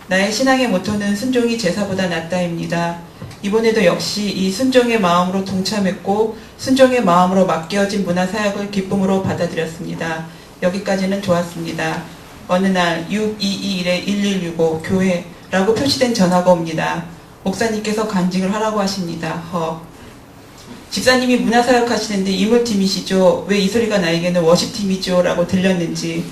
나의 신앙의 모토는 순종이 제사보다 낫다입니다. 이번에도 역시 이 순종의 마음으로 동참했고 순종의 마음으로 맡겨진 문화사역을 기쁨으로 받아들였습니다. 여기까지는 좋았습니다. 어느 날 6221-1165 교회라고 표시된 전화가 옵니다. 목사님께서 간증을 하라고 하십니다. 집사님이 문화사역 하시는데 이물팀이시죠? 왜 이 소리가 나에게는 워십팀이죠? 라고 들렸는지,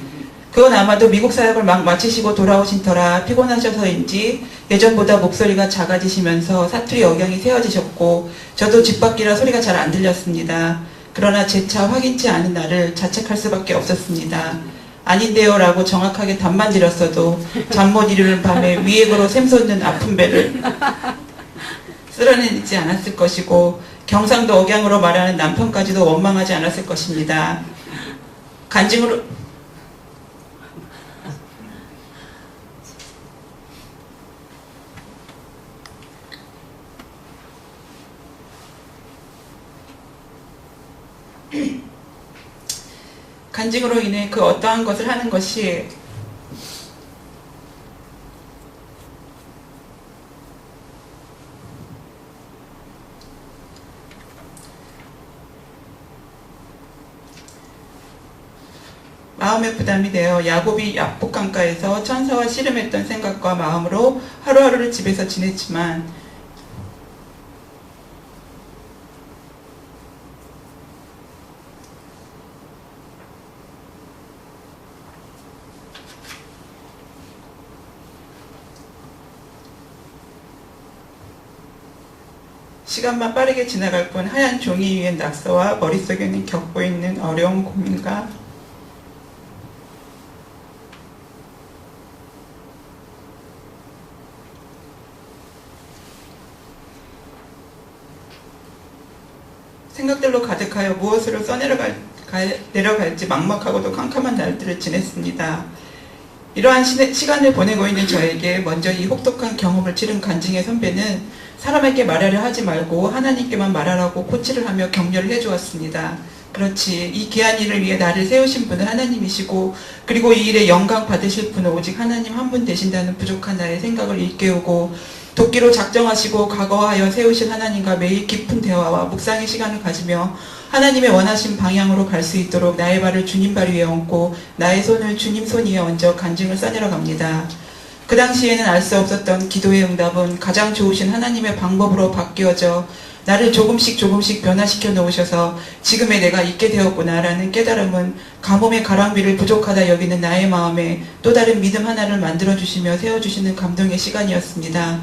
그건 아마도 미국 사역을 막 마치시고 돌아오신 터라 피곤하셔서인지 예전보다 목소리가 작아지시면서 사투리 억양이 세어지셨고, 저도 집 밖이라 소리가 잘 안 들렸습니다. 그러나 재차 확인치 않은 나를 자책할 수밖에 없었습니다. 아닌데요 라고 정확하게 답만 드렸어도 잠 못 이루는 밤에 위액으로 샘솟는 아픈 배를 쓸어내지 않았을 것이고, 경상도 억양으로 말하는 남편까지도 원망하지 않았을 것입니다. 간증으로 간증으로 인해 그 어떠한 것을 하는 것이 마음의 부담이 되어 야곱이 약복강가에서 천사와 씨름했던 생각과 마음으로 하루하루를 집에서 지냈지만, 시간만 빠르게 지나갈 뿐 하얀 종이 위엔 낙서와 머릿속에는 겪고 있는 어려운 고민과 생각들로 가득하여 무엇으로 내려갈지 막막하고도 캄캄한 날들을 지냈습니다. 이러한 시간을 보내고 있는 저에게 먼저 이 혹독한 경험을 치른 간증의 선배는 사람에게 말하려 하지 말고 하나님께만 말하라고 코치를 하며 격려를 해주었습니다. 그렇지, 이 귀한 일을 위해 나를 세우신 분은 하나님이시고, 그리고 이 일에 영광 받으실 분은 오직 하나님 한 분 되신다는 부족한 나의 생각을 일깨우고, 도끼로 작정하시고 각오하여 세우신 하나님과 매일 깊은 대화와 묵상의 시간을 가지며 하나님의 원하신 방향으로 갈 수 있도록 나의 발을 주님 발 위에 얹고 나의 손을 주님 손 위에 얹어 간증을 써내려 갑니다. 그 당시에는 알 수 없었던 기도의 응답은 가장 좋으신 하나님의 방법으로 바뀌어져 나를 조금씩 변화시켜 놓으셔서 지금의 내가 있게 되었구나라는 깨달음은 가뭄의 가랑비를 부족하다 여기는 나의 마음에 또 다른 믿음 하나를 만들어주시며 세워주시는 감동의 시간이었습니다.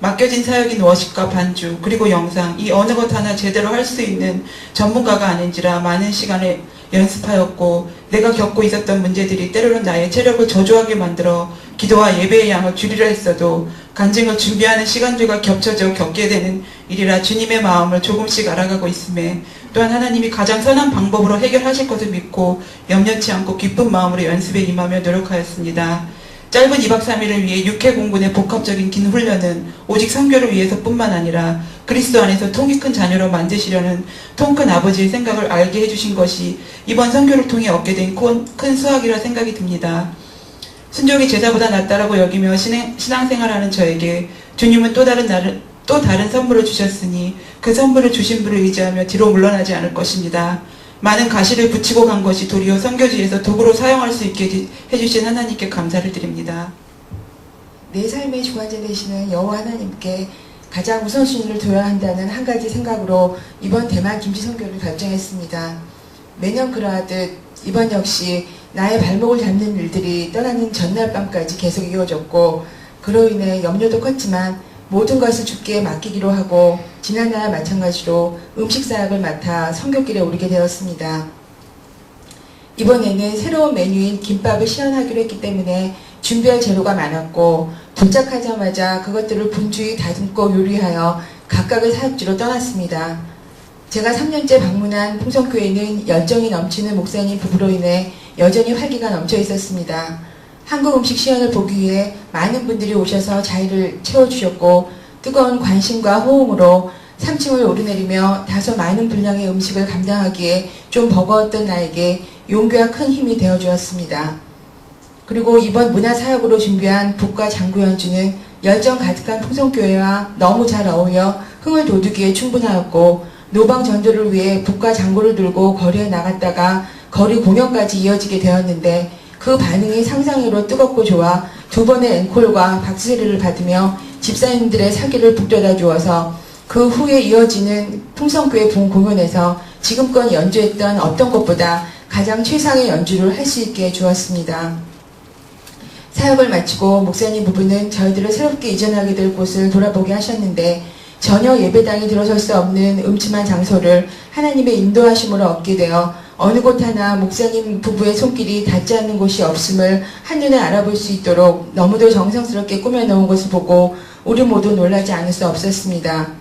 맡겨진 사역인 워십과 반주 그리고 영상, 이 어느 것 하나 제대로 할 수 있는 전문가가 아닌지라 많은 시간을 연습하였고, 내가 겪고 있었던 문제들이 때로는 나의 체력을 저조하게 만들어 기도와 예배의 양을 줄이려 했어도 간증을 준비하는 시간들과 겹쳐져 겪게 되는 일이라 주님의 마음을 조금씩 알아가고 있음에, 또한 하나님이 가장 선한 방법으로 해결하실 것을 믿고 염려치 않고 기쁜 마음으로 연습에 임하며 노력하였습니다. 짧은 2박 3일을 위해 육해 공군의 복합적인 긴 훈련은 오직 선교를 위해서뿐만 아니라 그리스도 안에서 통이 큰 자녀로 만드시려는 통 큰 아버지의 생각을 알게 해주신 것이 이번 선교를 통해 얻게 된 큰 수확이라 생각이 듭니다. 순종이 제사보다 낫다라고 여기며 신앙생활하는 저에게 주님은 또 다른 선물을 주셨으니 그 선물을 주신 분을 의지하며 뒤로 물러나지 않을 것입니다. 많은 가시를 붙이고 간 것이 도리어 선교지에서 도구로 사용할 수 있게 해주신 하나님께 감사를 드립니다. 내 삶의 주관자 되시는 여호와 하나님께 가장 우선순위를 둬야 한다는 한 가지 생각으로 이번 대만 김치 선교를 결정했습니다. 매년 그러하듯 이번 역시 나의 발목을 잡는 일들이 떠나는 전날 밤까지 계속 이어졌고, 그로 인해 염려도 컸지만 모든 것을 주께 맡기기로 하고 지난날 마찬가지로 음식 사역을 맡아 선교길에 오르게 되었습니다. 이번에는 새로운 메뉴인 김밥을 시연하기로 했기 때문에 준비할 재료가 많았고, 도착하자마자 그것들을 분주히 다듬고 요리하여 각각의 사역지로 떠났습니다. 제가 3년째 방문한 풍성교회는 열정이 넘치는 목사님 부부로 인해 여전히 활기가 넘쳐 있었습니다. 한국 음식 시연을 보기 위해 많은 분들이 오셔서 자리를 채워주셨고, 뜨거운 관심과 호응으로 3층을 오르내리며 다소 많은 분량의 음식을 감당하기에 좀 버거웠던 나에게 용기와 큰 힘이 되어주었습니다. 그리고 이번 문화사역으로 준비한 북과 장구 연주는 열정 가득한 풍성교회와 너무 잘 어울려 흥을 돋우기에 충분하였고, 노방 전도를 위해 북과 장구를 들고 거리에 나갔다가 거리 공연까지 이어지게 되었는데, 그 반응이 상상외로 뜨겁고 좋아 두 번의 앵콜과 박수소리를 받으며 집사님들의 사기를 북돋아 주어서 그 후에 이어지는 풍성교회 본공연에서 지금껏 연주했던 어떤 것보다 가장 최상의 연주를 할 수 있게 해주었습니다. 사역을 마치고 목사님 부부는 저희들을 새롭게 이전하게 될 곳을 돌아보게 하셨는데, 전혀 예배당이 들어설 수 없는 음침한 장소를 하나님의 인도하심으로 얻게 되어 어느 곳 하나 목사님 부부의 손길이 닿지 않는 곳이 없음을 한눈에 알아볼 수 있도록 너무도 정성스럽게 꾸며놓은 것을 보고 우리 모두 놀라지 않을 수 없었습니다.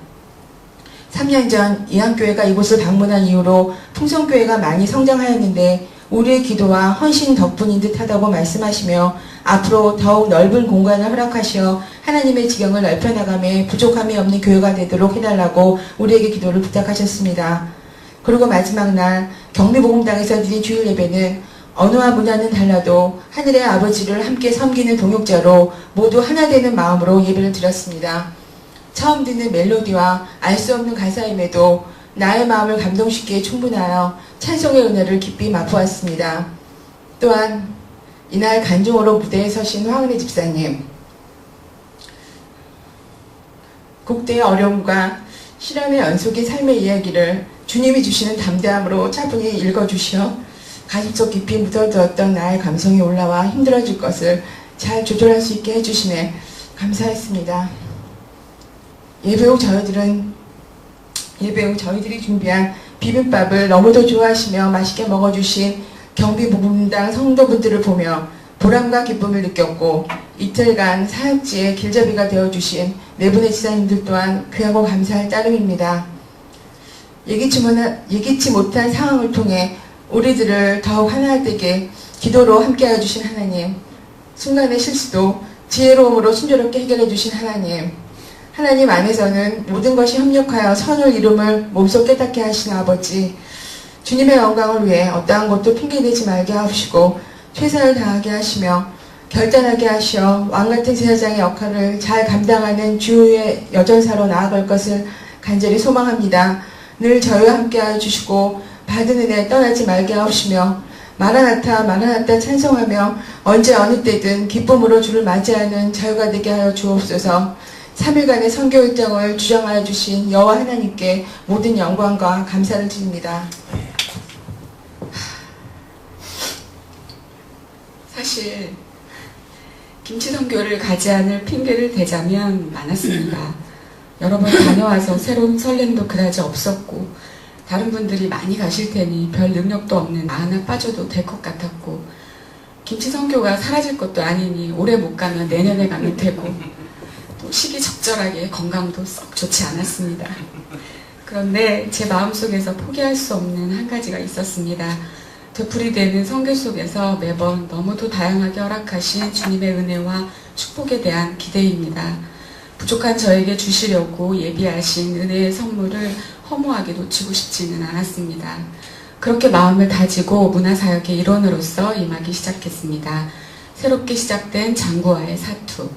3년 전 이항교회가 이곳을 방문한 이후로 풍성교회가 많이 성장하였는데, 우리의 기도와 헌신 덕분인 듯하다고 말씀하시며 앞으로 더욱 넓은 공간을 허락하시어 하나님의 지경을 넓혀나가며 부족함이 없는 교회가 되도록 해달라고 우리에게 기도를 부탁하셨습니다. 그리고 마지막 날 경미복음당에서 드린 주일 예배는 언어와 문화는 달라도 하늘의 아버지를 함께 섬기는 동역자로 모두 하나 되는 마음으로 예배를 드렸습니다. 처음 듣는 멜로디와 알 수 없는 가사임에도 나의 마음을 감동시키기에 충분하여 찬송의 은혜를 깊이 맛보았습니다. 또한 이날 간증으로 무대에 서신 황은혜 집사님, 국대의 어려움과 시련의 연속의 삶의 이야기를 주님이 주시는 담대함으로 차분히 읽어주시어 가슴속 깊이 묻어두었던 나의 감성이 올라와 힘들어질 것을 잘 조절할 수 있게 해주시네 감사했습니다. 예배 후 저희들이 준비한 비빔밥을 너무도 좋아하시며 맛있게 먹어주신 경비복음당 성도분들을 보며 보람과 기쁨을 느꼈고, 이틀간 사역지의 길잡이가 되어주신 네 분의 지사님들 또한 귀하고 감사할 따름입니다. 예기치 못한 상황을 통해 우리들을 더욱 하나되게 기도로 함께하여 주신 하나님, 순간의 실수도 지혜로움으로 순조롭게 해결해 주신 하나님 안에서는 모든 것이 협력하여 선을 이룸을 몸소 깨닫게 하신 아버지, 주님의 영광을 위해 어떠한 것도 핑계대지 말게 하시고 최선을 다하게 하시며 결단하게 하시어 왕같은 제사장의 역할을 잘 감당하는 주의 여전사로 나아갈 것을 간절히 소망합니다. 늘 저희와 함께하여 주시고 받은 은혜 떠나지 말게 하시며 마라나타 마라나타 찬송하며 언제 어느 때든 기쁨으로 주를 맞이하는 저희가 되게 하여 주옵소서. 3일간의 선교 일정을 주장하여 주신 여호와 하나님께 모든 영광과 감사를 드립니다. 사실 김치 선교를 가지 않을 핑계를 대자면 많았습니다. 여러 번 다녀와서 새로운 설렘도 그다지 없었고, 다른 분들이 많이 가실 테니 별 능력도 없는 나 하나 빠져도 될 것 같았고, 김치 선교가 사라질 것도 아니니 올해 못 가면 내년에 가면 되고, 또 시기적절하게 건강도 썩 좋지 않았습니다. 그런데 제 마음속에서 포기할 수 없는 한 가지가 있었습니다. 되풀이되는 선교 속에서 매번 너무도 다양하게 허락하신 주님의 은혜와 축복에 대한 기대입니다. 부족한 저에게 주시려고 예비하신 은혜의 선물을 허무하게 놓치고 싶지는 않았습니다. 그렇게 마음을 다지고 문화사역의 일원으로서 임하기 시작했습니다. 새롭게 시작된 장구와의 사투,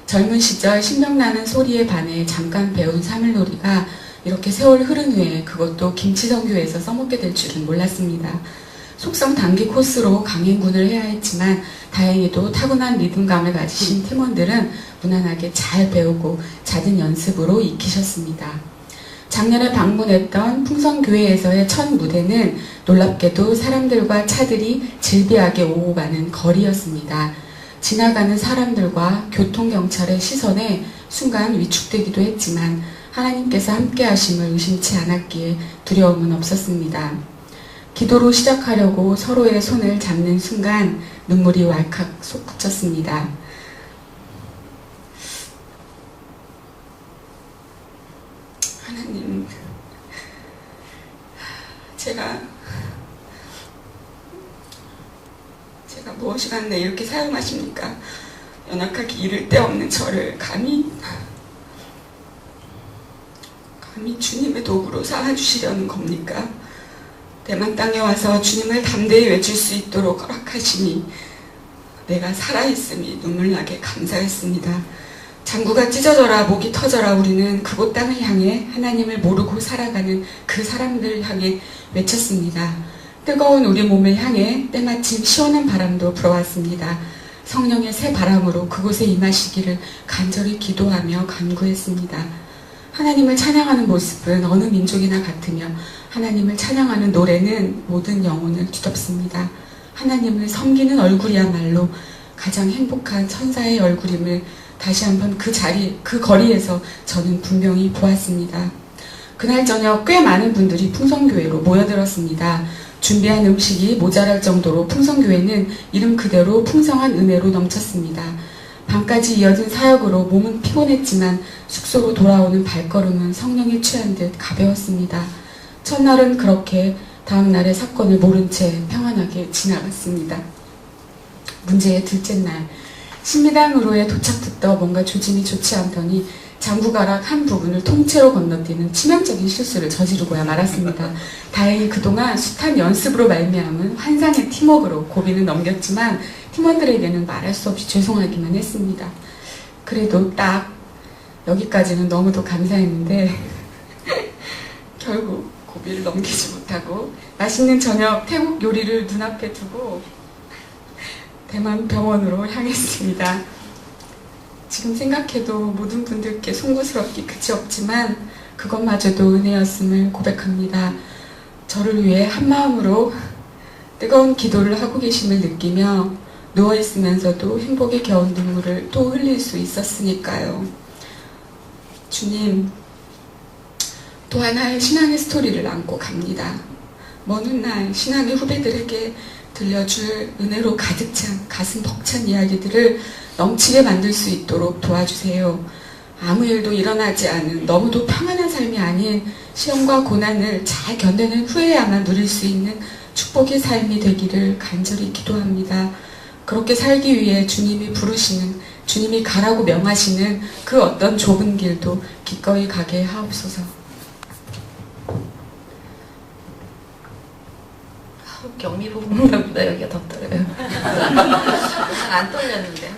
젊은 시절 신명나는 소리에 반해 잠깐 배운 사물놀이가 이렇게 세월 흐른 후에 그것도 김치선교에서 써먹게 될 줄은 몰랐습니다. 속성 단기 코스로 강행군을 해야 했지만 다행히도 타고난 리듬감을 가지신 팀원들은 무난하게 잘 배우고 잦은 연습으로 익히셨습니다. 작년에 방문했던 풍성교회에서의 첫 무대는 놀랍게도 사람들과 차들이 질비하게 오고 가는 거리였습니다. 지나가는 사람들과 교통경찰의 시선에 순간 위축되기도 했지만 하나님께서 함께 하심을 의심치 않았기에 두려움은 없었습니다. 기도로 시작하려고 서로의 손을 잡는 순간 눈물이 왈칵 솟구쳤습니다. 하나님, 제가 무엇이간에 이렇게 사용하십니까? 연약하게 이를 데 없는 저를 감히 주님의 도구로 삼아주시려는 겁니까? 대만 땅에 와서 주님을 담대히 외칠 수 있도록 허락하시니 내가 살아있음이 눈물나게 감사했습니다. 장구가 찢어져라 목이 터져라 우리는 그곳 땅을 향해 하나님을 모르고 살아가는 그 사람들을 향해 외쳤습니다. 뜨거운 우리 몸을 향해 때마침 시원한 바람도 불어왔습니다. 성령의 새 바람으로 그곳에 임하시기를 간절히 기도하며 간구했습니다. 하나님을 찬양하는 모습은 어느 민족이나 같으며 하나님을 찬양하는 노래는 모든 영혼을 뒤덮습니다. 하나님을 섬기는 얼굴이야말로 가장 행복한 천사의 얼굴임을 다시 한번 그 거리에서 저는 분명히 보았습니다. 그날 저녁 꽤 많은 분들이 풍성교회로 모여들었습니다. 준비한 음식이 모자랄 정도로 풍성교회는 이름 그대로 풍성한 은혜로 넘쳤습니다. 밤까지 이어진 사역으로 몸은 피곤했지만 숙소로 돌아오는 발걸음은 성령에 취한 듯 가벼웠습니다. 첫날은 그렇게 다음날의 사건을 모른 채 평안하게 지나갔습니다. 문제의 둘째 날, 신미당으로의 도착부터 뭔가 조짐이 좋지 않더니 장구가락 한 부분을 통째로 건너뛰는 치명적인 실수를 저지르고야 말았습니다. 다행히 그동안 숱한 연습으로 말미암은 환상의 팀워크로 고비는 넘겼지만 팀원들에게는 말할 수 없이 죄송하기만 했습니다. 그래도 딱 여기까지는 너무도 감사했는데 결국 고비를 넘기지 못하고 맛있는 저녁 태국 요리를 눈앞에 두고 대만 병원으로 향했습니다. 지금 생각해도 모든 분들께 송구스럽기 그치 없지만 그것마저도 은혜였음을 고백합니다. 저를 위해 한마음으로 뜨거운 기도를 하고 계심을 느끼며 누워있으면서도 행복에 겨운 눈물을 또 흘릴 수 있었으니까요. 주님, 또 하나의 신앙의 스토리를 안고 갑니다. 먼 훗날 신앙의 후배들에게 들려줄 은혜로 가득 찬 가슴 벅찬 이야기들을 넘치게 만들 수 있도록 도와주세요. 아무 일도 일어나지 않은 너무도 평안한 삶이 아닌 시험과 고난을 잘 견뎌낸 후에야만 누릴 수 있는 축복의 삶이 되기를 간절히 기도합니다. 그렇게 살기 위해 주님이 부르시는, 주님이 가라고 명하시는 그 어떤 좁은 길도 기꺼이 가게 하옵소서. 경미 부분보다 여기가 더 떨어요. 안 떨렸는데.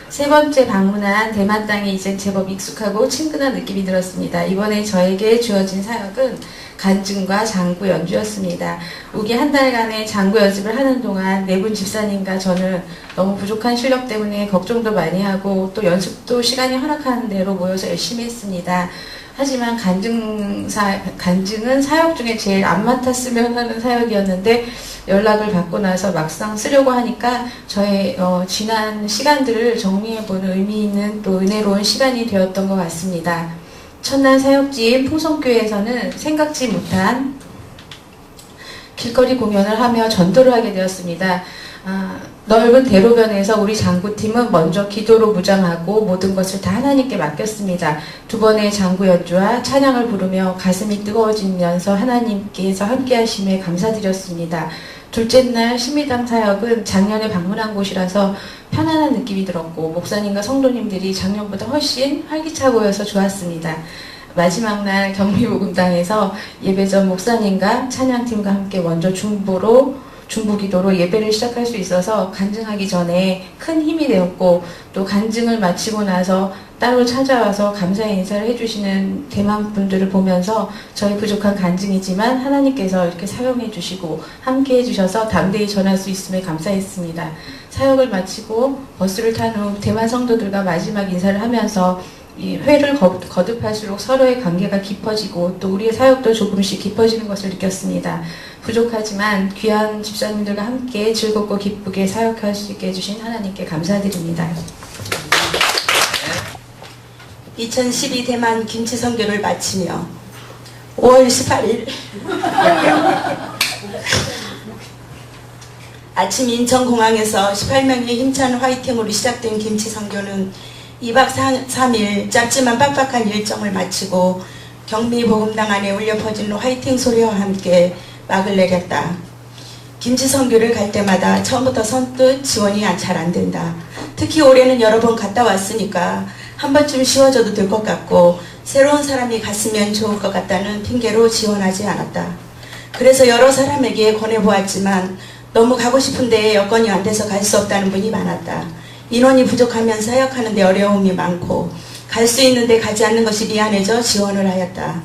세 번째 방문한 대만 땅에 이제 제법 익숙하고 친근한 느낌이 들었습니다. 이번에 저에게 주어진 사역은 간증과 장구 연주였습니다. 우기 한 달간의 장구 연습을 하는 동안 네 분 집사님과 저는 너무 부족한 실력 때문에 걱정도 많이 하고 또 연습도 시간이 허락하는 대로 모여서 열심히 했습니다. 하지만 간증은 사역 중에 제일 안 맡았으면 하는 사역이었는데 연락을 받고 나서 막상 쓰려고 하니까 저의 지난 시간들을 정리해보는 의미 있는 또 은혜로운 시간이 되었던 것 같습니다. 첫날 사역지인 풍성교회에서는 생각지 못한 길거리 공연을 하며 전도를 하게 되었습니다. 넓은 대로변에서 우리 장구팀은 먼저 기도로 무장하고 모든 것을 다 하나님께 맡겼습니다. 두 번의 장구 연주와 찬양을 부르며 가슴이 뜨거워지면서 하나님께서 함께 하심에 감사드렸습니다. 둘째 날 신미당 사역은 작년에 방문한 곳이라서 편안한 느낌이 들었고 목사님과 성도님들이 작년보다 훨씬 활기차 보여서 좋았습니다. 마지막 날 경미복음당에서 예배 전 목사님과 찬양팀과 함께 먼저 중보기도로 예배를 시작할 수 있어서 간증하기 전에 큰 힘이 되었고 또 간증을 마치고 나서 따로 찾아와서 감사의 인사를 해주시는 대만 분들을 보면서 저희 부족한 간증이지만 하나님께서 이렇게 사용해 주시고 함께 해주셔서 담대히 전할 수 있음에 감사했습니다. 사역을 마치고 버스를 탄 후 대만 성도들과 마지막 인사를 하면서 이 회를 거듭할수록 서로의 관계가 깊어지고 또 우리의 사역도 조금씩 깊어지는 것을 느꼈습니다. 부족하지만 귀한 집사님들과 함께 즐겁고 기쁘게 사역할 수 있게 해주신 하나님께 감사드립니다. 2012 대만 김치 선교를 마치며 5월 18일 아침 인천공항에서 18명의 힘찬 화이팅으로 시작된 김치 선교는 2박 3일 짧지만 빡빡한 일정을 마치고 경미복음당 안에 울려 퍼지는 화이팅 소리와 함께 막을 내렸다. 김치 선교를 갈 때마다 처음부터 선뜻 지원이 잘 안 된다. 특히 올해는 여러 번 갔다 왔으니까 한 번쯤 쉬워져도 될 것 같고 새로운 사람이 갔으면 좋을 것 같다는 핑계로 지원하지 않았다. 그래서 여러 사람에게 권해보았지만 너무 가고 싶은데 여건이 안 돼서 갈 수 없다는 분이 많았다. 인원이 부족하면 사역하는 데 어려움이 많고 갈 수 있는데 가지 않는 것이 미안해져 지원을 하였다.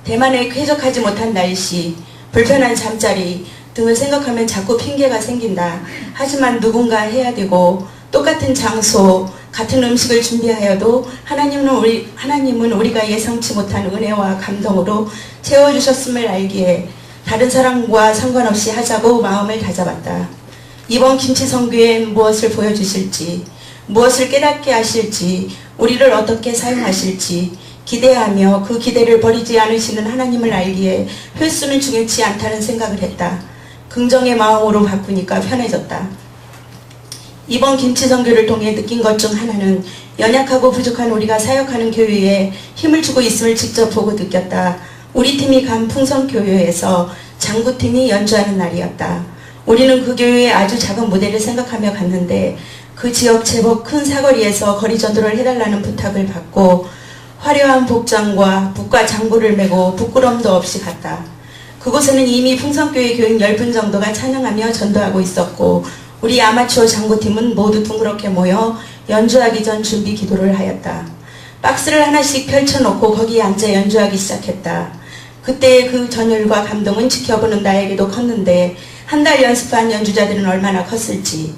대만의 쾌적하지 못한 날씨, 불편한 잠자리 등을 생각하면 자꾸 핑계가 생긴다. 하지만 누군가 해야 되고 똑같은 장소, 같은 음식을 준비하여도 하나님은 우리가 예상치 못한 은혜와 감동으로 채워주셨음을 알기에 다른 사람과 상관없이 하자고 마음을 다잡았다. 이번 김치 선교엔 무엇을 보여주실지, 무엇을 깨닫게 하실지, 우리를 어떻게 사용하실지 기대하며 그 기대를 버리지 않으시는 하나님을 알기에 횟수는 중요치 않다는 생각을 했다. 긍정의 마음으로 바꾸니까 편해졌다. 이번 김치 선교를 통해 느낀 것 중 하나는 연약하고 부족한 우리가 사역하는 교회에 힘을 주고 있음을 직접 보고 느꼈다. 우리 팀이 간 풍성교회에서 장구팀이 연주하는 날이었다. 우리는 그 교회의 아주 작은 무대를 생각하며 갔는데 그 지역 제법 큰 사거리에서 거리 전도를 해달라는 부탁을 받고 화려한 복장과 북과 장구를 메고 부끄럼도 없이 갔다. 그곳에는 이미 풍성교회 교인 10분 정도가 찬양하며 전도하고 있었고 우리 아마추어 장구팀은 모두 둥그렇게 모여 연주하기 전 준비 기도를 하였다. 박스를 하나씩 펼쳐놓고 거기에 앉아 연주하기 시작했다. 그때의 그 전율과 감동은 지켜보는 나에게도 컸는데 한 달 연습한 연주자들은 얼마나 컸을지.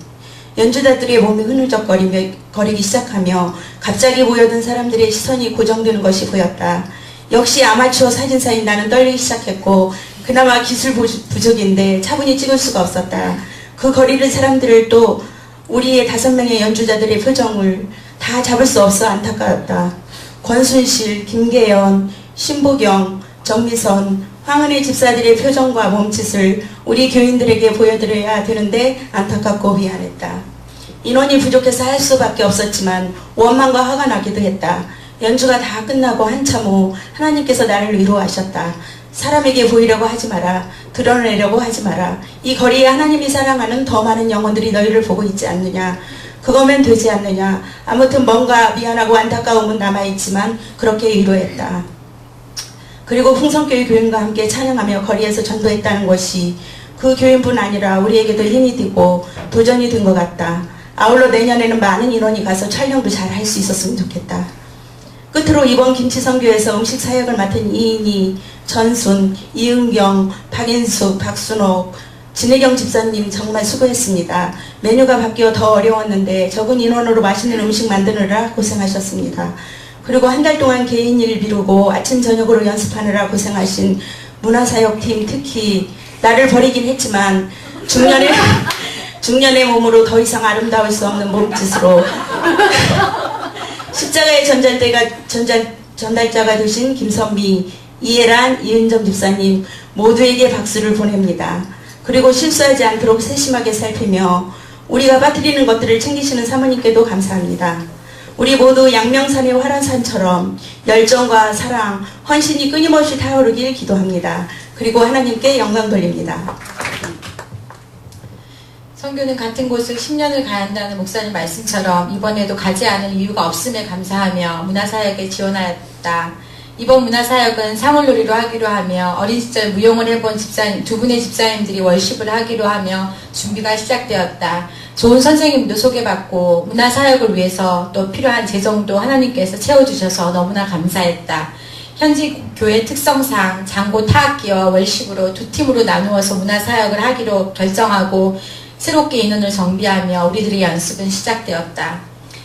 연주자들의 몸이 흐느적거리기 시작하며 갑자기 모여든 사람들의 시선이 고정되는 것이 보였다. 역시 아마추어 사진사인 나는 떨리기 시작했고 그나마 기술 부족인데 차분히 찍을 수가 없었다. 그 거리를 사람들을 또 우리의 5명의 연주자들의 표정을 다 잡을 수 없어 안타까웠다. 권순실, 김계연, 신보경, 정미선, 황은혜 집사들의 표정과 몸짓을 우리 교인들에게 보여드려야 되는데 안타깝고 미안했다. 인원이 부족해서 할 수밖에 없었지만 원망과 화가 나기도 했다. 연주가 다 끝나고 한참 후 하나님께서 나를 위로하셨다. 사람에게 보이려고 하지 마라. 드러내려고 하지 마라. 이 거리에 하나님이 사랑하는 더 많은 영혼들이 너희를 보고 있지 않느냐. 그거면 되지 않느냐. 아무튼 뭔가 미안하고 안타까움은 남아있지만 그렇게 위로했다. 그리고 풍성교회 교인과 함께 찬양하며 거리에서 전도했다는 것이 그 교인뿐 아니라 우리에게도 힘이 되고 도전이 된 것 같다. 아울러 내년에는 많은 인원이 가서 촬영도 잘 할 수 있었으면 좋겠다. 끝으로 이번 김치선교에서 음식 사역을 맡은 이인희, 전순, 이은경, 박인숙, 박순옥, 진혜경 집사님 정말 수고했습니다. 메뉴가 바뀌어 더 어려웠는데 적은 인원으로 맛있는 음식 만드느라 고생하셨습니다. 그리고 한 달 동안 개인 일 미루고 아침 저녁으로 연습하느라 고생하신 문화사역팀, 특히 나를 버리긴 했지만 중년의 몸으로 더 이상 아름다울 수 없는 몸짓으로 십자가의 전달자가 되신 김선미, 이혜란, 이은정 집사님 모두에게 박수를 보냅니다. 그리고 실수하지 않도록 세심하게 살피며 우리가 빠뜨리는 것들을 챙기시는 사모님께도 감사합니다. 우리 모두 양명산의 화란산처럼 열정과 사랑, 헌신이 끊임없이 타오르길 기도합니다. 그리고 하나님께 영광 돌립니다. 선교는 같은 곳을 10년을 가야 한다는 목사님 말씀처럼 이번에도 가지 않을 이유가 없음에 감사하며 문화사역에 지원하였다. 이번 문화사역은 사물놀이로 하기로 하며 어린 시절 무용을 해본 두 분의 집사님들이 월십을 하기로 하며 준비가 시작되었다. 좋은 선생님도 소개받고 문화사역을 위해서 또 필요한 재정도 하나님께서 채워주셔서 너무나 감사했다. 현지 교회 특성상 장고 타악기와 월십으로 2팀으로 나누어서 문화사역을 하기로 결정하고 새롭게 인원을 정비하며 우리들의 연습은 시작되었다.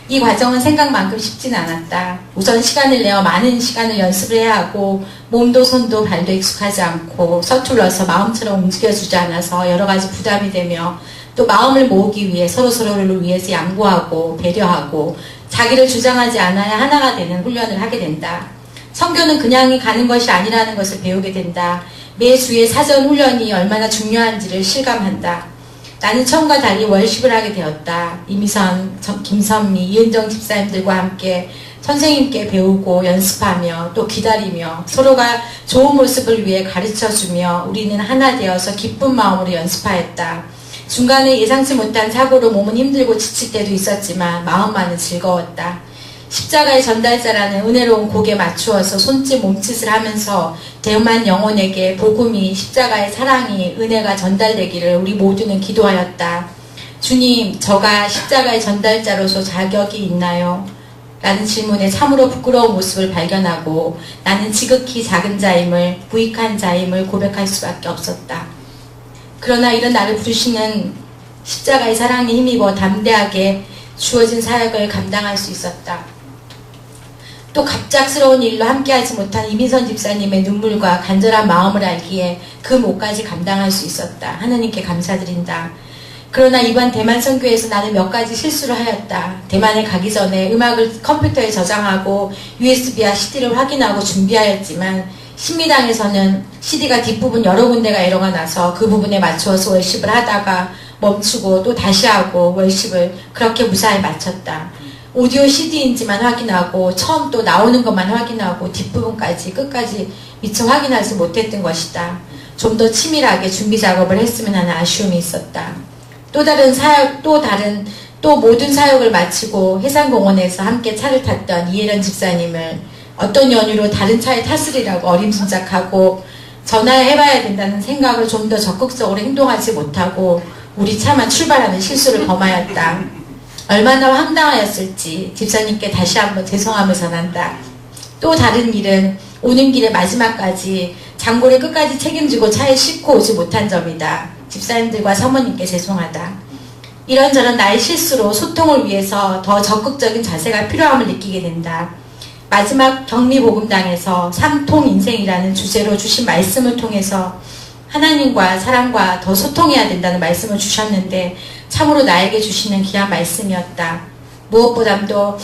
이 과정은 생각만큼 쉽진 않았다. 우선 시간을 내어 많은 시간을 연습을 해야 하고 몸도 손도 발도 익숙하지 않고 서툴러서 마음처럼 움직여주지 않아서 여러 가지 부담이 되며 또 마음을 모으기 위해 서로서로를 위해서 양보하고 배려하고 자기를 주장하지 않아야 하나가 되는 훈련을 하게 된다. 선교는 그냥 가는 것이 아니라는 것을 배우게 된다. 매 주의 사전 훈련이 얼마나 중요한지를 실감한다. 나는 처음과 달리 월십을 하게 되었다. 이미선, 김선미, 이은정 집사님들과 함께 선생님께 배우고 연습하며 또 기다리며 서로가 좋은 모습을 위해 가르쳐주며 우리는 하나 되어서 기쁜 마음으로 연습하였다. 중간에 예상치 못한 사고로 몸은 힘들고 지칠 때도 있었지만 마음만은 즐거웠다. 십자가의 전달자라는 은혜로운 곡에 맞추어서 손짓 몸짓을 하면서 대만 영혼에게 복음이, 십자가의 사랑이, 은혜가 전달되기를 우리 모두는 기도하였다. 주님, 저가 십자가의 전달자로서 자격이 있나요? 라는 질문에 참으로 부끄러운 모습을 발견하고 나는 지극히 작은 자임을, 부익한 자임을 고백할 수밖에 없었다. 그러나 이런 나를 부르시는 십자가의 사랑에 힘입어 담대하게 주어진 사역을 감당할 수 있었다. 또 갑작스러운 일로 함께하지 못한 이민선 집사님의 눈물과 간절한 마음을 알기에 그 몫까지 감당할 수 있었다. 하나님께 감사드린다. 그러나 이번 대만 선교에서 나는 몇 가지 실수를 하였다. 대만에 가기 전에 음악을 컴퓨터에 저장하고 USB와 CD를 확인하고 준비하였지만 신미당에서는 CD가 뒷부분 여러 군데가 에러가 나서 그 부분에 맞추어서 월십을 하다가 멈추고 또 다시 하고 월십을 그렇게 무사히 마쳤다. 오디오 CD인지만 확인하고 처음 또 나오는 것만 확인하고 뒷부분까지 끝까지 미처 확인하지 못했던 것이다. 좀 더 치밀하게 준비 작업을 했으면 하는 아쉬움이 있었다. 또 모든 사역을 마치고 해상공원에서 함께 차를 탔던 이혜련 집사님을 어떤 연유로 다른 차에 탔으리라고 어림짐작하고 전화해봐야 된다는 생각을 좀 더 적극적으로 행동하지 못하고 우리 차만 출발하는 실수를 범하였다. 얼마나 황당하였을지 집사님께 다시 한번 죄송함을 전한다. 또 다른 일은 오는 길에 마지막까지 장보를 끝까지 책임지고 차에 싣고 오지 못한 점이다. 집사님들과 사모님께 죄송하다. 이런저런 나의 실수로 소통을 위해서 더 적극적인 자세가 필요함을 느끼게 된다. 마지막 격리복음당에서 삼통인생이라는 주제로 주신 말씀을 통해서 하나님과 사람과 더 소통해야 된다는 말씀을 주셨는데 참으로 나에게 주시는 귀한 말씀이었다. 무엇보다도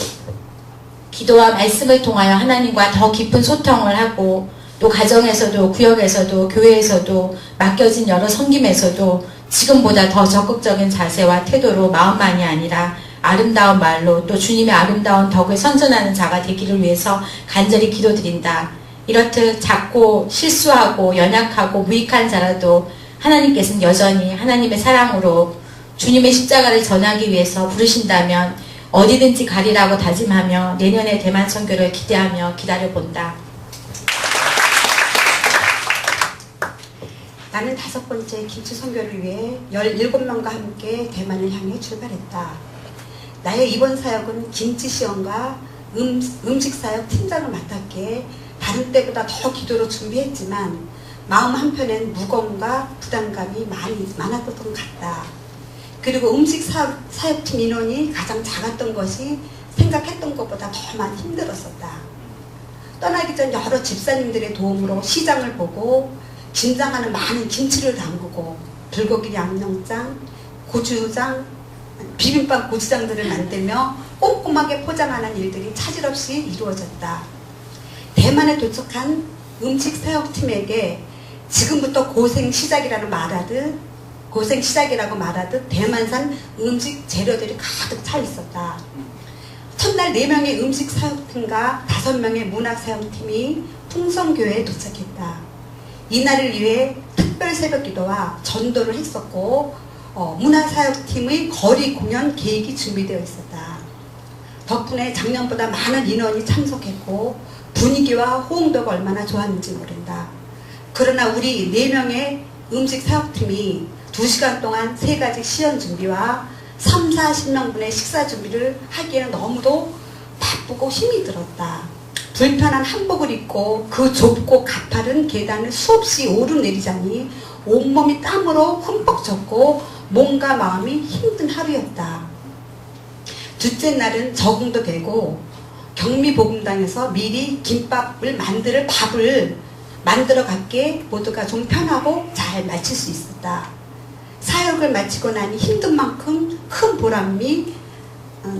기도와 말씀을 통하여 하나님과 더 깊은 소통을 하고 또 가정에서도 구역에서도 교회에서도 맡겨진 여러 섬김에서도 지금보다 더 적극적인 자세와 태도로 마음만이 아니라 아름다운 말로 또 주님의 아름다운 덕을 선전하는 자가 되기를 위해서 간절히 기도드린다. 이렇듯 작고 실수하고 연약하고 무익한 자라도 하나님께서는 여전히 하나님의 사랑으로 주님의 십자가를 전하기 위해서 부르신다면 어디든지 가리라고 다짐하며 내년의 대만 선교를 기대하며 기다려본다. 나는 5번째 김치 선교를 위해 17명과 함께 대만을 향해 출발했다. 나의 이번 사역은 김치 시험과 음식 사역 팀장을 맡았기에 다른 때보다 더 기도로 준비했지만 마음 한편엔 무거움과 부담감이 많았던 것 같다. 그리고 음식 사역팀 인원이 가장 작았던 것이 생각했던 것보다 더 많이 힘들었었다. 떠나기 전 여러 집사님들의 도움으로 시장을 보고 김장하는 많은 김치를 담그고 불고기 양념장, 고추장, 비빔밥 고추장들을 만들며 꼼꼼하게 포장하는 일들이 차질 없이 이루어졌다. 대만에 도착한 음식 사역팀에게 지금부터 고생 시작이라고 말하듯 대만산 음식 재료들이 가득 차 있었다. 첫날 4명의 음식 사역팀과 5명의 문학 사역팀이 풍성교회에 도착했다. 이날을 위해 특별 새벽 기도와 전도를 했었고 문화 사역팀의 거리 공연 계획이 준비되어 있었다. 덕분에 작년보다 많은 인원이 참석했고 분위기와 호응도가 얼마나 좋았는지 모른다. 그러나 우리 4명의 음식 사역팀이 2시간 동안 3가지 시연 준비와 30-40명분의 식사 준비를 하기에는 너무도 바쁘고 힘이 들었다. 불편한 한복을 입고 그 좁고 가파른 계단을 수없이 오르내리자니 온몸이 땀으로 흠뻑 젖고 몸과 마음이 힘든 하루였다. 둘째 날은 적응도 되고 경미복음당에서 미리 김밥을 만들 밥을 만들어 갔기에 모두가 좀 편하고 잘 마칠 수 있었다. 사역을 마치고 나니 힘든 만큼 큰 보람이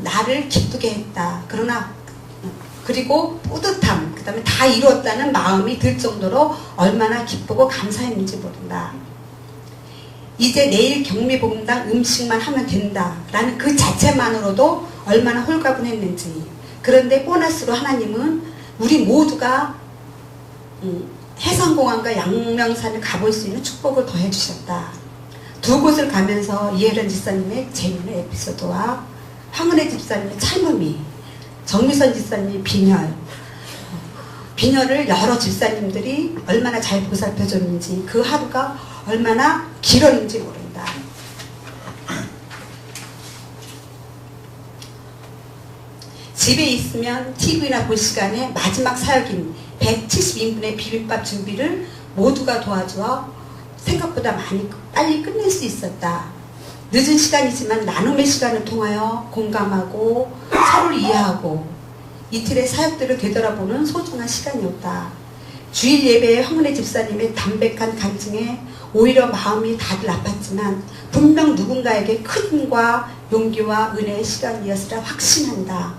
나를 기쁘게 했다. 그리고 뿌듯함, 그 다음에 다 이루었다는 마음이 들 정도로 얼마나 기쁘고 감사했는지 모른다. 이제 내일 경미복음당 음식만 하면 된다라는 그 자체만으로도 얼마나 홀가분했는지. 그런데 보너스로 하나님은 우리 모두가 해상공항과 양명산을 가볼 수 있는 축복을 더해주셨다. 2곳을 가면서 이혜련 집사님의 재미있는 에피소드와 황은혜 집사님의 참음이 정미선 집사님 빈혈을 여러 집사님들이 얼마나 잘 보살펴줬는지 그 하루가 얼마나 길었는지 모른다. 집에 있으면 TV나 볼 시간에 마지막 사역인 170인분의 비빔밥 준비를 모두가 도와주어 생각보다 빨리 끝낼 수 있었다. 늦은 시간이지만 나눔의 시간을 통하여 공감하고 서로를 이해하고 이틀의 사역들을 되돌아보는 소중한 시간이었다. 주일 예배의 황은혜 집사님의 담백한 간증에 오히려 마음이 다들 아팠지만 분명 누군가에게 큰 힘과 용기와 은혜의 시간이었으라 확신한다.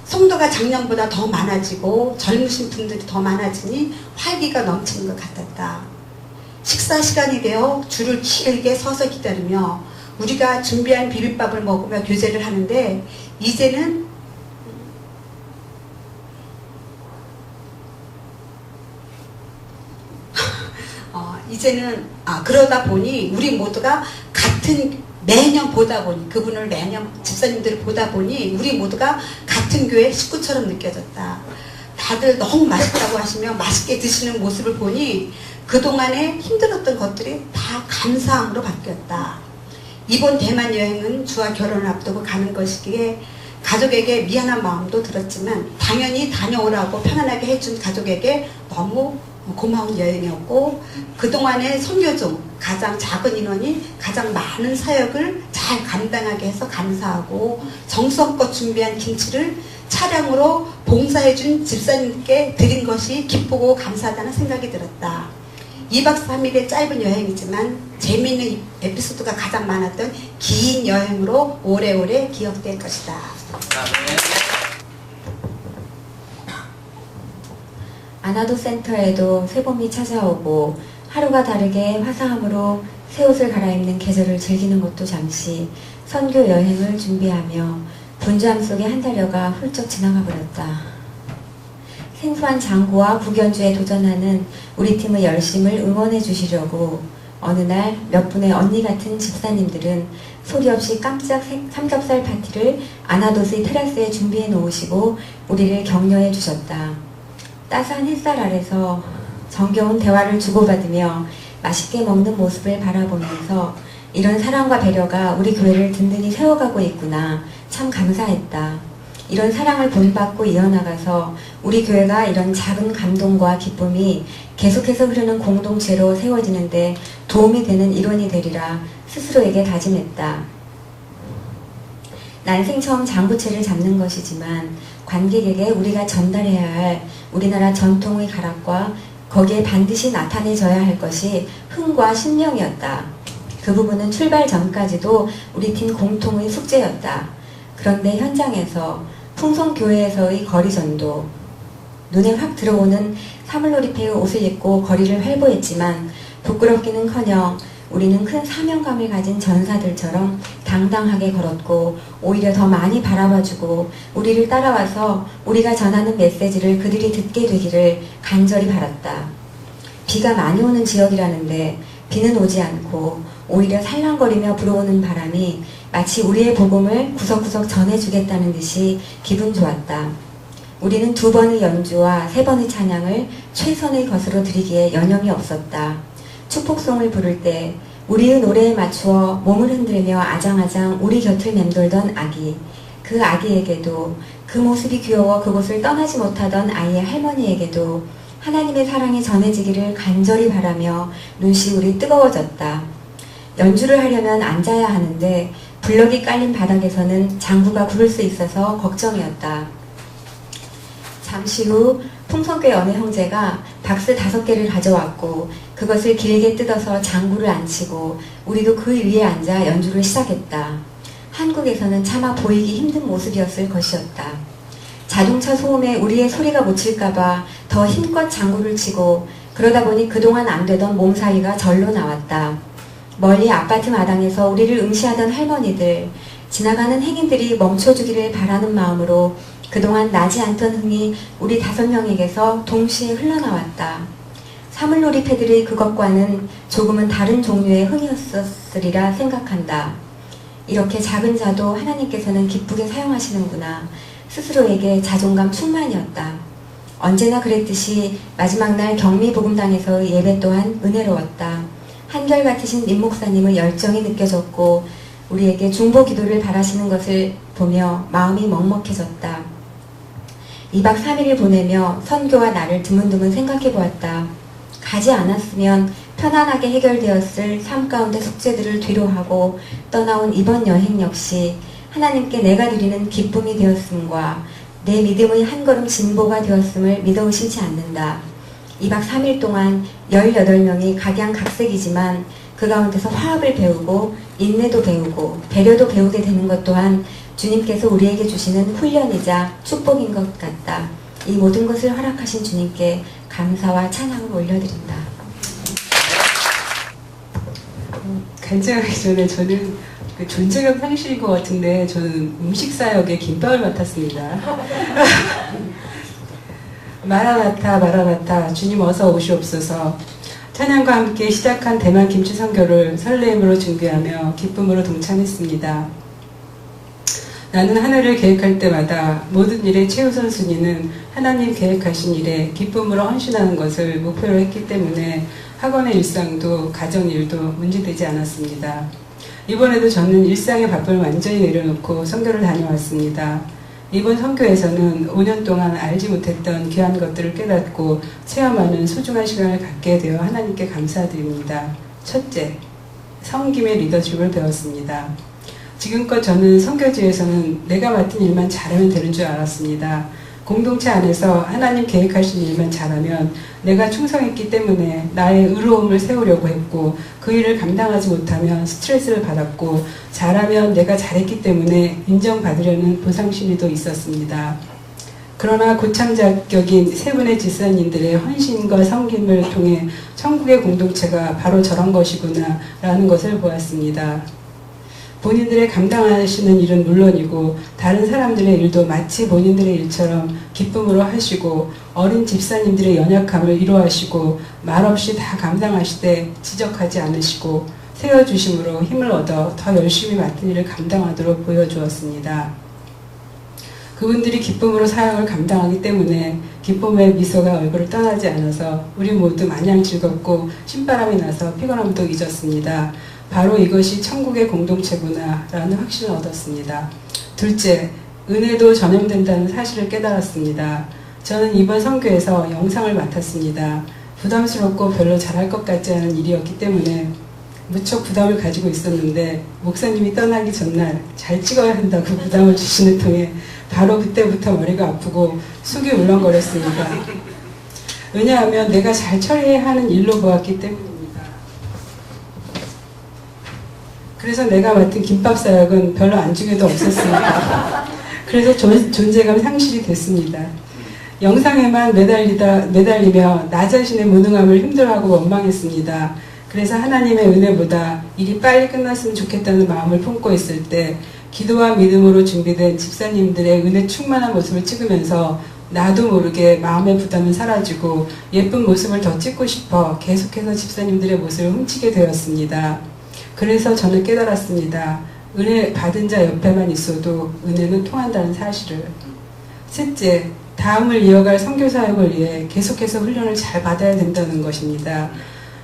성도가 작년보다 더 많아지고 젊으신 분들이 더 많아지니 활기가 넘치는 것 같았다. 식사 시간이 되어 줄을 길게 서서 기다리며 우리가 준비한 비빔밥을 먹으며 교제를 하는데 이제는 그러다 보니 우리 모두가 매년 보다 보니 그분을 매년 집사님들을 보다 보니 우리 모두가 같은 교회 식구처럼 느껴졌다. 다들 너무 맛있다고 하시며 맛있게 드시는 모습을 보니 그동안에 힘들었던 것들이 다 감사함으로 바뀌었다. 이번 대만 여행은 주와 결혼을 앞두고 가는 것이기에 가족에게 미안한 마음도 들었지만 당연히 다녀오라고 편안하게 해준 가족에게 너무 고마운 여행이었고 그동안의 선교 중 가장 작은 인원이 가장 많은 사역을 잘 감당하게 해서 감사하고 정성껏 준비한 김치를 차량으로 봉사해준 집사님께 드린 것이 기쁘고 감사하다는 생각이 들었다. 2박 3일의 짧은 여행이지만 재미있는 에피소드가 가장 많았던 긴 여행으로 오래오래 기억될 것이다. 아나도 센터에도 새봄이 찾아오고 하루가 다르게 화사함으로 새 옷을 갈아입는 계절을 즐기는 것도 잠시 선교 여행을 준비하며 분주함 속에 한 달여가 훌쩍 지나가 버렸다. 생소한 장구와 국연주에 도전하는 우리 팀의 열심을 응원해 주시려고 어느 날 몇 분의 언니 같은 집사님들은 소리 없이 깜짝 삼겹살 파티를 아나도스의 테라스에 준비해 놓으시고 우리를 격려해 주셨다. 따스한 햇살 아래서 정겨운 대화를 주고받으며 맛있게 먹는 모습을 바라보면서 이런 사랑과 배려가 우리 교회를 든든히 세워가고 있구나 참 감사했다. 이런 사랑을 본받고 이어나가서 우리 교회가 이런 작은 감동과 기쁨이 계속해서 흐르는 공동체로 세워지는데 도움이 되는 일원이 되리라 스스로에게 다짐했다. 난생 처음 장구채를 잡는 것이지만 관객에게 우리가 전달해야 할 우리나라 전통의 가락과 거기에 반드시 나타내져야 할 것이 흥과 신명이었다. 그 부분은 출발 전까지도 우리 팀 공통의 숙제였다. 그런데 현장에서 풍성교회에서의 거리전도 눈에 확 들어오는 사물놀이패의 옷을 입고 거리를 활보했지만 부끄럽기는커녕 우리는 큰 사명감을 가진 전사들처럼 당당하게 걸었고 오히려 더 많이 바라봐주고 우리를 따라와서 우리가 전하는 메시지를 그들이 듣게 되기를 간절히 바랐다. 비가 많이 오는 지역이라는데 비는 오지 않고 오히려 살랑거리며 불어오는 바람이 마치 우리의 복음을 구석구석 전해주겠다는 듯이 기분 좋았다. 우리는 2번의 연주와 3번의 찬양을 최선의 것으로 드리기에 여념이 없었다. 축복송을 부를 때 우리의 노래에 맞추어 몸을 흔들며 아장아장 우리 곁을 맴돌던 아기, 그 아기에게도 그 모습이 귀여워 그곳을 떠나지 못하던 아이의 할머니에게도 하나님의 사랑이 전해지기를 간절히 바라며 눈시울이 뜨거워졌다. 연주를 하려면 앉아야 하는데 블럭이 깔린 바닥에서는 장구가 굴을 수 있어서 걱정이었다. 잠시 후 풍성교회 어느 형제가 박스 5개를 가져왔고 그것을 길게 뜯어서 장구를 앉히고 우리도 그 위에 앉아 연주를 시작했다. 한국에서는 차마 보이기 힘든 모습이었을 것이었다. 자동차 소음에 우리의 소리가 묻힐까봐 더 힘껏 장구를 치고 그러다 보니 그동안 안 되던 몸살이가 절로 나왔다. 멀리 아파트 마당에서 우리를 응시하던 할머니들, 지나가는 행인들이 멈춰주기를 바라는 마음으로 그동안 나지 않던 흥이 우리 5명에게서 동시에 흘러나왔다. 사물놀이 패들의 그것과는 조금은 다른 종류의 흥이었으리라 생각한다. 이렇게 작은 자도 하나님께서는 기쁘게 사용하시는구나. 스스로에게 자존감 충만이었다. 언제나 그랬듯이 마지막 날 경미복음당에서 예배 또한 은혜로웠다. 한결같으신 임 목사님의 열정이 느껴졌고 우리에게 중보 기도를 바라시는 것을 보며 마음이 먹먹해졌다. 2박 3일을 보내며 선교와 나를 드문드문 생각해 보았다. 가지 않았으면 편안하게 해결되었을 삶 가운데 숙제들을 뒤로하고 떠나온 이번 여행 역시 하나님께 내가 드리는 기쁨이 되었음과 내 믿음의 한 걸음 진보가 되었음을 믿어 의심치 않는다. 2박 3일 동안 18명이 각양각색이지만 그 가운데서 화합을 배우고 인내도 배우고 배려도 배우게 되는 것 또한 주님께서 우리에게 주시는 훈련이자 축복인 것 같다. 이 모든 것을 허락하신 주님께 감사와 찬양을 올려드린다. 간증하기 전에 저는 그 존재감 상실인 것 같은데 저는 음식사역의 김밥을 맡았습니다. 마라나타 마라나타 주님 어서 오시옵소서. 찬양과 함께 시작한 대만 김치 선교를 설레임으로 준비하며 기쁨으로 동참했습니다. 나는 하늘을 계획할 때마다 모든 일의 최우선 순위는 하나님 계획하신 일에 기쁨으로 헌신하는 것을 목표로 했기 때문에 학원의 일상도 가정일도 문제되지 않았습니다. 이번에도 저는 일상의 바쁨을 완전히 내려놓고 선교를 다녀왔습니다. 이번 선교에서는 5년 동안 알지 못했던 귀한 것들을 깨닫고 체험하는 소중한 시간을 갖게 되어 하나님께 감사드립니다. 첫째, 섬김의 리더십을 배웠습니다. 지금껏 저는 선교지에서는 내가 맡은 일만 잘하면 되는 줄 알았습니다. 공동체 안에서 하나님 계획하신 일만 잘하면 내가 충성했기 때문에 나의 의로움을 세우려고 했고 그 일을 감당하지 못하면 스트레스를 받았고 잘하면 내가 잘했기 때문에 인정받으려는 보상심리도 있었습니다. 그러나 고참자격인 세 분의 집사님들의 헌신과 섬김을 통해 천국의 공동체가 바로 저런 것이구나 라는 것을 보았습니다. 본인들의 감당하시는 일은 물론이고 다른 사람들의 일도 마치 본인들의 일처럼 기쁨으로 하시고 어린 집사님들의 연약함을 위로하시고 말없이 다 감당하시되 지적하지 않으시고 세워주심으로 힘을 얻어 더 열심히 맡은 일을 감당하도록 보여주었습니다. 그분들이 기쁨으로 사역을 감당하기 때문에 기쁨의 미소가 얼굴을 떠나지 않아서 우리 모두 마냥 즐겁고 신바람이 나서 피곤함도 잊었습니다. 바로 이것이 천국의 공동체구나 라는 확신을 얻었습니다. 둘째, 은혜도 전염된다는 사실을 깨달았습니다. 저는 이번 선교에서 영상을 맡았습니다. 부담스럽고 별로 잘할 것 같지 않은 일이었기 때문에 무척 부담을 가지고 있었는데 목사님이 떠나기 전날 잘 찍어야 한다고 부담을 주시는 통에 바로 그때부터 머리가 아프고 속이 울렁거렸습니다. 왜냐하면 내가 잘 처리해야 하는 일로 보았기 때문입니다. 그래서 내가 맡은 김밥 사역은 별로 안중에도 없었습니다. 그래서 존재감 상실이 됐습니다. 영상에만 매달리며 나 자신의 무능함을 힘들어하고 원망했습니다. 그래서 하나님의 은혜보다 일이 빨리 끝났으면 좋겠다는 마음을 품고 있을 때 기도와 믿음으로 준비된 집사님들의 은혜 충만한 모습을 찍으면서 나도 모르게 마음의 부담은 사라지고 예쁜 모습을 더 찍고 싶어 계속해서 집사님들의 모습을 훔치게 되었습니다. 그래서 저는 깨달았습니다. 은혜 받은 자 옆에만 있어도 은혜는 통한다는 사실을. 셋째, 다음을 이어갈 선교사역을 위해 계속해서 훈련을 잘 받아야 된다는 것입니다.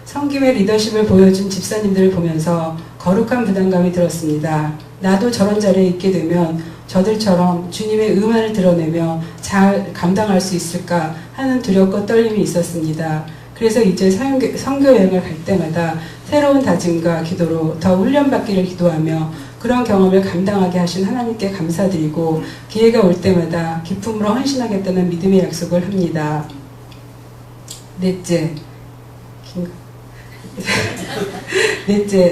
섬김의 리더십을 보여준 집사님들을 보면서 거룩한 부담감이 들었습니다. 나도 저런 자리에 있게 되면 저들처럼 주님의 의만을 드러내며 잘 감당할 수 있을까 하는 두렵고 떨림이 있었습니다. 그래서 이제 선교 여행을 갈 때마다 새로운 다짐과 기도로 더 훈련받기를 기도하며 그런 경험을 감당하게 하신 하나님께 감사드리고 기회가 올 때마다 기쁨으로 헌신하겠다는 믿음의 약속을 합니다. 넷째,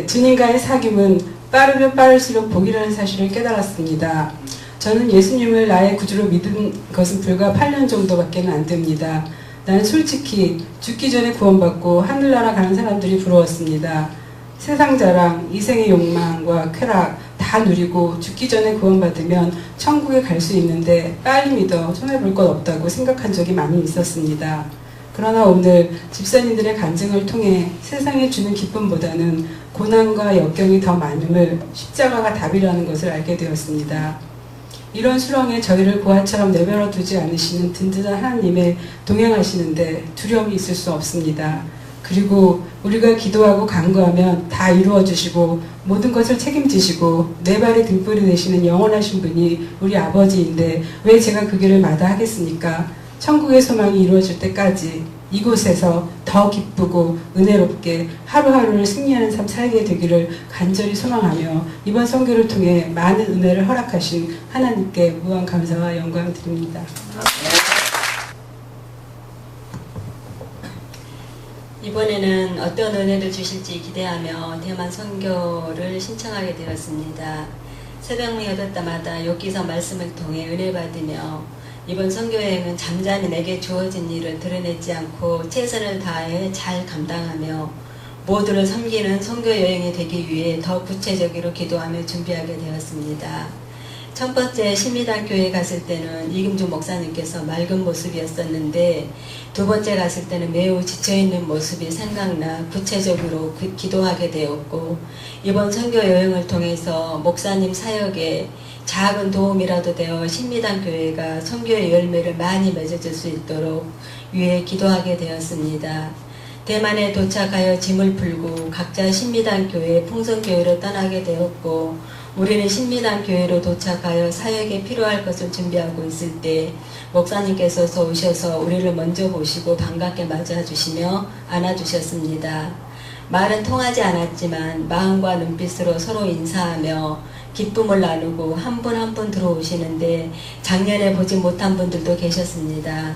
주님과의 사귐은 빠르면 빠를수록 복이라는 사실을 깨달았습니다. 저는 예수님을 나의 구주로 믿은 것은 불과 8년 정도밖에 안 됩니다. 나는 솔직히 죽기 전에 구원받고 하늘나라 가는 사람들이 부러웠습니다. 세상 자랑, 이생의 욕망과 쾌락 다 누리고 죽기 전에 구원받으면 천국에 갈 수 있는데 빨리 믿어 손해볼 것 없다고 생각한 적이 많이 있었습니다. 그러나 오늘 집사님들의 간증을 통해 세상에 주는 기쁨보다는 고난과 역경이 더 많음을 십자가가 답이라는 것을 알게 되었습니다. 이런 수렁에 저희를 고아처럼 내버려 두지 않으시는 든든한 하나님의 동행하시는데 두려움이 있을 수 없습니다. 그리고 우리가 기도하고 간구하면 다 이루어 주시고 모든 것을 책임지시고 내 발의 등불이 되시는 영원하신 분이 우리 아버지인데 왜 제가 그 길을 마다하겠습니까? 천국의 소망이 이루어질 때까지 이곳에서 더 기쁘고 은혜롭게 하루하루를 승리하는 삶 살게 되기를 간절히 소망하며 이번 선교를 통해 많은 은혜를 허락하신 하나님께 무한 감사와 영광 드립니다. 이번에는 어떤 은혜를 주실지 기대하며 대만 선교를 신청하게 되었습니다. 새벽문이 얻을 때마다 욥기서 말씀을 통해 은혜 받으며 이번 선교여행은 잠잠히 내게 주어진 일을 드러내지 않고 최선을 다해 잘 감당하며 모두를 섬기는 선교여행이 되기 위해 더 구체적으로 기도하며 준비하게 되었습니다. 첫 번째 신미단 교회 갔을 때는 이금주 목사님께서 맑은 모습이었었는데 두 번째 갔을 때는 매우 지쳐있는 모습이 생각나 구체적으로 기도하게 되었고 이번 선교 여행을 통해서 목사님 사역에 작은 도움이라도 되어 신미단 교회가 선교의 열매를 많이 맺어줄 수 있도록 위해 기도하게 되었습니다. 대만에 도착하여 짐을 풀고 각자 신미단 교회 풍성교회로 떠나게 되었고 우리는 신미단 교회로 도착하여 사역에 필요할 것을 준비하고 있을 때 목사님께서 오셔서 우리를 먼저 보시고 반갑게 맞아주시며 안아주셨습니다. 말은 통하지 않았지만 마음과 눈빛으로 서로 인사하며 기쁨을 나누고 한 분 한 분 들어오시는데 작년에 보지 못한 분들도 계셨습니다.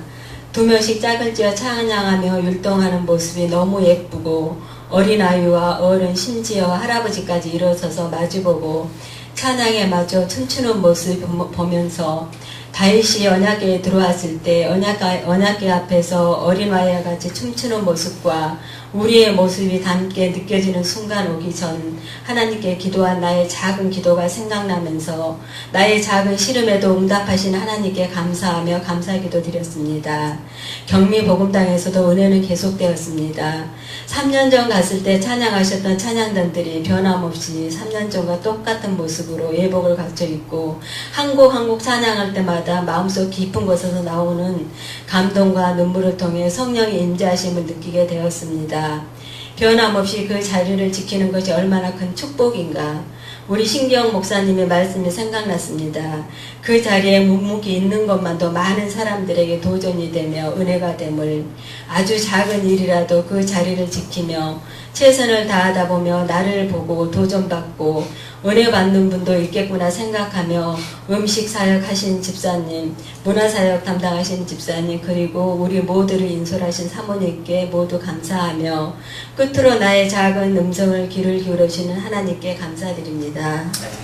두 명씩 짝을 지어 찬양하며 율동하는 모습이 너무 예쁘고 어린아이와 어른 심지어 할아버지까지 일어서서 마주보고 찬양에 마저 춤추는 모습을 보면서 다윗이 언약궤에 들어왔을 때 언약궤 앞에서 어린아이와 같이 춤추는 모습과 우리의 모습이 함께 느껴지는 순간 오기 전 하나님께 기도한 나의 작은 기도가 생각나면서 나의 작은 시름에도 응답하신 하나님께 감사하며 감사기도 드렸습니다. 경미복음당에서도 은혜는 계속되었습니다. 3년 전 갔을 때 찬양하셨던 찬양단들이 변함없이 3년 전과 똑같은 모습으로 예복을 갖춰 있고 한 곡 찬양할 때마다 마음속 깊은 곳에서 나오는 감동과 눈물을 통해 성령의 임재하심을 느끼게 되었습니다. 변함없이 그 자리를 지키는 것이 얼마나 큰 축복인가. 우리 신경 목사님의 말씀이 생각났습니다. 그 자리에 묵묵히 있는 것만도 많은 사람들에게 도전이 되며 은혜가 됨을 아주 작은 일이라도 그 자리를 지키며 최선을 다하다 보며 나를 보고 도전받고 은혜 받는 분도 있겠구나 생각하며 음식 사역하신 집사님, 문화사역 담당하신 집사님, 그리고 우리 모두를 인솔하신 사모님께 모두 감사하며 끝으로 나의 작은 음성을 귀를 기울여주시는 하나님께 감사드립니다.